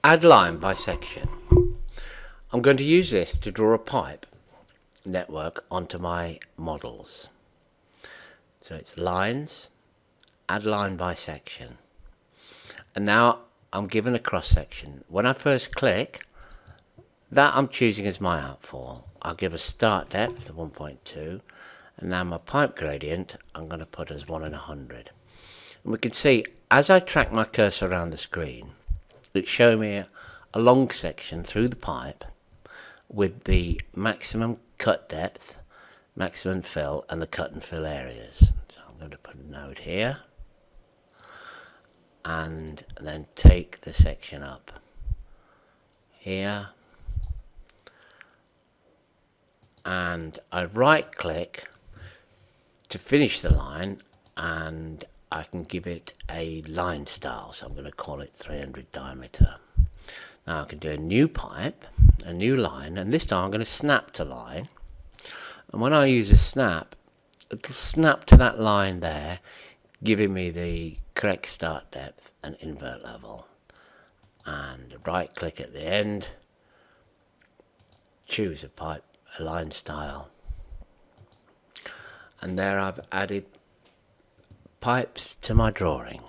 Add line by section. I'm going to use this to draw a pipe network onto my models. So it's lines, add line by section. And now I'm given a cross section. When I first click, that I'm choosing as my outfall. I'll give a start depth of 1.2, and now my pipe gradient I'm going to put as 1 in 100. And we can see as I track my cursor around the screen, it's showing me a long section through the pipe with the maximum cut depth, maximum fill, and the cut and fill areas. So I'm going to put a node here and then take the section up here, and I right click to finish the line, and I can give it a line style, so I'm going to call it 300 diameter. Now I can do a new pipe, a new line, and this time I'm going to snap to line, and when I use a snap, it'll snap to that line there, giving me the correct start depth and invert level. And right click at the end, choose a pipe, a line style, and there I've added pipes to my drawing.